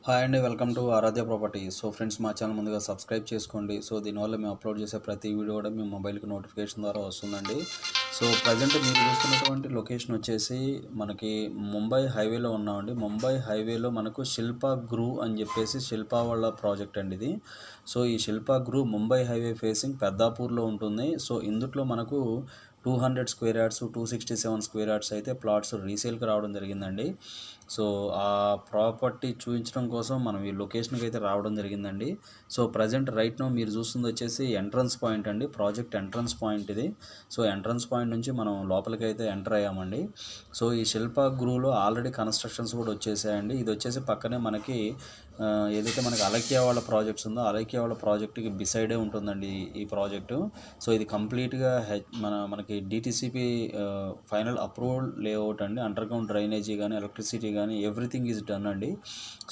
Hi అండి, welcome to Aradhya property. So friends, మా channel ముందుగా సబ్స్క్రైబ్ చేసుకోండి. సో దీనివల్ల మేము అప్లోడ్ చేసే ప్రతి వీడియో కూడా మీ మొబైల్కి నోటిఫికేషన్ ద్వారా వస్తుందండి. సో ప్రజెంట్ మీరు చూస్తున్నటువంటి లొకేషన్ వచ్చేసి మనకి ముంబై హైవేలో ఉన్నామండి. ముంబై హైవేలో మనకు శిల్పా గ్రూ అని చెప్పేసి శిల్పా వాళ్ళ ప్రాజెక్ట్ అండి ఇది. సో ఈ శిల్పా గ్రూ ముంబై హైవే ఫేసింగ్ పెద్దాపూర్లో ఉంటుంది. సో ఇందులో మనకు 200 స్క్వేర్ యార్డ్స్ 267 స్క్వేర్ యార్డ్స్ అయితే ప్లాట్స్ రీసేల్కి రావడం జరిగిందండి. సో ఆ ప్రాపర్టీ చూపించడం కోసం మనం ఈ లొకేషన్కి అయితే రావడం జరిగిందండి. సో ప్రజెంట్ రైట్ నో మీరు చూస్తుంది వచ్చేసి ఎంట్రన్స్ పాయింట్ అండి, ప్రాజెక్ట్ ఎంట్రన్స్ పాయింట్ ఇది. సో ఎంట్రన్స్ పాయింట్ నుంచి మనం లోపలికి అయితే ఎంటర్ అయ్యామండి. సో ఈ శిల్పా గ్రూలో ఆల్రెడీ కన్స్ట్రక్షన్స్ కూడా వచ్చేసాయండి. ఇది వచ్చేసి పక్కనే మనకి ఏదైతే మనకి అలకియా వాళ్ళ ప్రాజెక్ట్స్ ఉందో అలకియా వాళ్ళ ప్రాజెక్ట్కి బిసైడే ఉంటుందండి ఈ ప్రాజెక్టు. సో ఇది కంప్లీట్గా మనకి డిటిసిపి ఫైనల్ అప్రూవల్ లేఅవుట్ అండి. అండర్గ్రౌండ్ డ్రైనేజీ కానీ ఎలక్ట్రిసిటీ కానీ ఎవ్రీథింగ్ ఈజ్ డన్ అండి.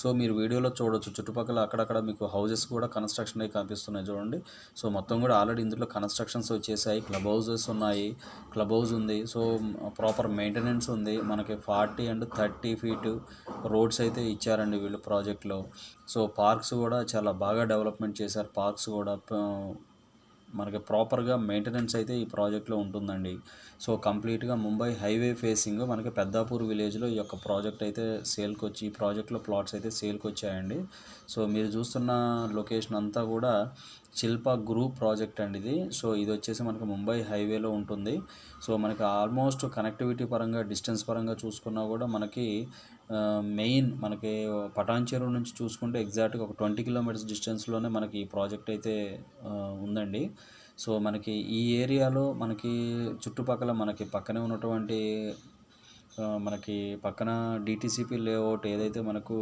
సో మీరు వీడియోలో చూడొచ్చు, చుట్టుపక్కల అక్కడక్కడ మీకు హౌజెస్ కూడా కన్స్ట్రక్షన్ అయి కనిపిస్తున్నాయి చూడండి. సో మొత్తం కూడా ఆల్రెడీ ఇందులో కన్స్ట్రక్షన్స్ వచ్చేసాయి. క్లబ్ హౌజెస్ ఉన్నాయి, క్లబ్ హౌస్ ఉంది. సో ప్రాపర్ మెయింటెనెన్స్ ఉంది. మనకి 40 and 30 ఫీట్ రోడ్స్ అయితే ఇచ్చారండి వీళ్ళు ప్రాజెక్ట్లో. సో పార్క్స్ కూడా చాలా బాగా డెవలప్మెంట్ చేశారు. పార్క్స్ కూడా మనకి ప్రాపర్గా మెయింటెనెన్స్ అయితే ఈ ప్రాజెక్ట్లో ఉంటుందండి. సో కంప్లీట్గా ముంబై హైవే ఫేసింగ్ మనకి పెద్దాపూర్ విలేజ్లో ఈ యొక్క ప్రాజెక్ట్ అయితే సేల్కి వచ్చి ఈ ప్రాజెక్ట్లో ప్లాట్స్ అయితే సేల్కి వచ్చాయండి. సో మీరు చూస్తున్న లొకేషన్ అంతా కూడా శిల్పా గ్రూప్ ప్రాజెక్ట్ అండి ఇది. సో ఇది వచ్చేసి మనకి ముంబై హైవేలో ఉంటుంది. సో మనకి ఆల్మోస్ట్ కనెక్టివిటీ పరంగా డిస్టెన్స్ పరంగా చూసుకున్నా కూడా మనకి మెయిన్ మనకి పటాన్ చెరువు నుంచి చూసుకుంటే ఎగ్జాక్ట్గా ఒక 20 కిలోమీటర్స్ డిస్టెన్స్లోనే మనకి ఈ ప్రాజెక్ట్ అయితే ఉందండి. సో మనకి ఈ ఏరియాలో మనకి చుట్టుపక్కల మనకి పక్కనే ఉన్నటువంటి మనకి పక్కన డిటిసిపి లేఅవుట్ ఏదైతే మనకు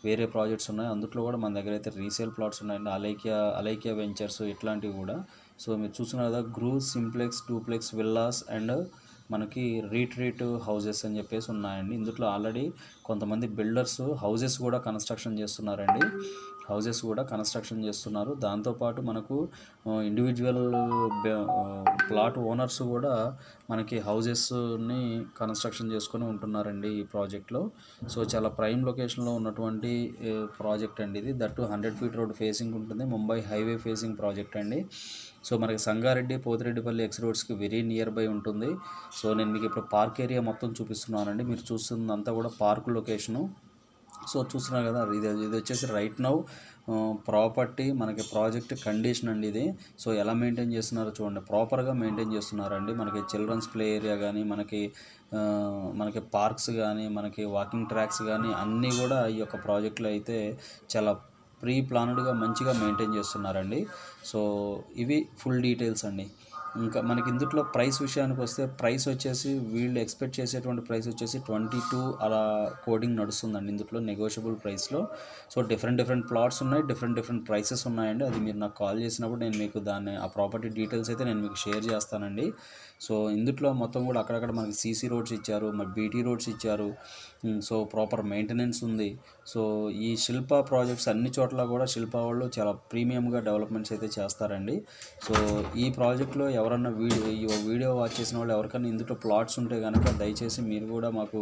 వేరే ప్రాజెక్ట్స్ ఉన్నాయో అందులో కూడా మన దగ్గర అయితే రీసేల్ ప్లాట్స్ ఉన్నాయండి. అలైకియా వెంచర్స్ ఇట్లాంటివి కూడా. సో మీరు చూస్తున్నారు కదా, గ్రూ సింప్లెక్స్, డూప్లెక్స్, విల్లాస్ అండ్ మనకి రీట్రీట్ హౌజెస్ అని చెప్పేసి ఉన్నాయండి. ఇందులో ఆల్రెడీ కొంతమంది బిల్డర్స్ హౌజెస్ కూడా కన్స్ట్రక్షన్ చేస్తున్నారండి. దాంతోపాటు మనకు ఇండివిజువల్ ప్లాట్ ఓనర్స్ కూడా మనకి హౌజెస్ని కన్స్ట్రక్షన్ చేసుకొని ఉంటున్నారండి ఈ ప్రాజెక్ట్లో. సో చాలా ప్రైమ్ లొకేషన్లో ఉన్నటువంటి ప్రాజెక్ట్ అండి ఇది. దట్టు 100 ఫీట్ రోడ్ ఫేసింగ్ ఉంటుంది. ముంబై హైవే ఫేసింగ్ ప్రాజెక్ట్ అండి. సో మనకి సంగారెడ్డి, పోతిరెడ్డిపల్లి ఎక్స్ రోడ్స్కి వెరీ నియర్ బై ఉంటుంది. సో నేను మీకు ఇప్పుడు పార్క్ ఏరియా మొత్తం చూపిస్తున్నానండి. మీరు చూస్తుందంతా కూడా పార్క్ లొకేషను. సో చూస్తున్నారు కదా, ఇది వచ్చేసి రైట్ నౌ ప్రాపర్టీ మనకి ప్రాజెక్ట్ కండిషన్ అండి ఇది. సో ఎలా మెయింటైన్ చేస్తున్నారో చూడండి, ప్రాపర్గా మెయింటైన్ చేస్తున్నారండి. మనకి చిల్డ్రన్స్ ప్లే ఏరియా కానీ మనకి పార్క్స్ కానీ మనకి వాకింగ్ ట్రాక్స్ కానీ అన్నీ కూడా ఈ యొక్క ప్రాజెక్టులో అయితే చాలా ప్రీ ప్లాన్డ్గా మంచిగా మెయింటైన్ చేస్తున్నారండి. సో ఇవి ఫుల్ డీటెయిల్స్ అండి. ఇంకా మనకి ఇందులో ప్రైస్ విషయానికి వస్తే ప్రైస్ వచ్చేసి వీళ్ళు ఎక్స్పెక్ట్ చేసేటువంటి ప్రైస్ వచ్చేసి 22 అలా కోడింగ్ నడుస్తుందండి ఇందులో, నెగోషియబుల్ ప్రైస్లో. సో డిఫరెంట్ ప్లాట్స్ ఉన్నాయి, డిఫరెంట్ ప్రైసెస్ ఉన్నాయండి. అది మీరు నాకు కాల్ చేసినప్పుడు నేను మీకు ఆ ప్రాపర్టీ డీటెయిల్స్ అయితే నేను మీకు షేర్ చేస్తానండి. సో ఇందులో మొత్తం కూడా అక్కడక్కడ మనకి సీసీ రోడ్స్ ఇచ్చారు, మరి బీటీ రోడ్స్ ఇచ్చారు. సో ప్రాపర్ మెయింటెనెన్స్ ఉంది. సో ఈ శిల్పా ప్రాజెక్ట్స్ అన్ని చోట్ల కూడా శిల్పా వాళ్ళు చాలా ప్రీమియంగా డెవలప్మెంట్స్ అయితే చేస్తారండి. సో ఈ ప్రాజెక్ట్లో ఎవరన్నా వీడియో వాచ్ చేసిన వాళ్ళు ఎవరికైనా ఇందులో ప్లాట్స్ ఉంటే కనుక దయచేసి మీరు కూడా మాకు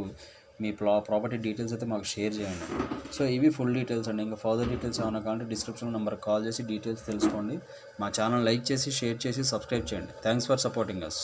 మీ ప్రాపర్టీ డీటెయిల్స్ అయితే మాకు షేర్ చేయండి. సో ఇవి ఫుల్ డీటెయిల్స్ అండి. ఇంకా ఫర్దర్ డీటెయిల్స్ ఏమైనా కావాలంటే డిస్క్రిప్షన్లో నెంబర్కి కాల్ చేసి డీటెయిల్స్ తెలుసుకోండి. మా ఛానల్ లైక్ చేసి, షేర్ చేసి, సబ్స్క్రైబ్ చేయండి. Thanks for supporting us.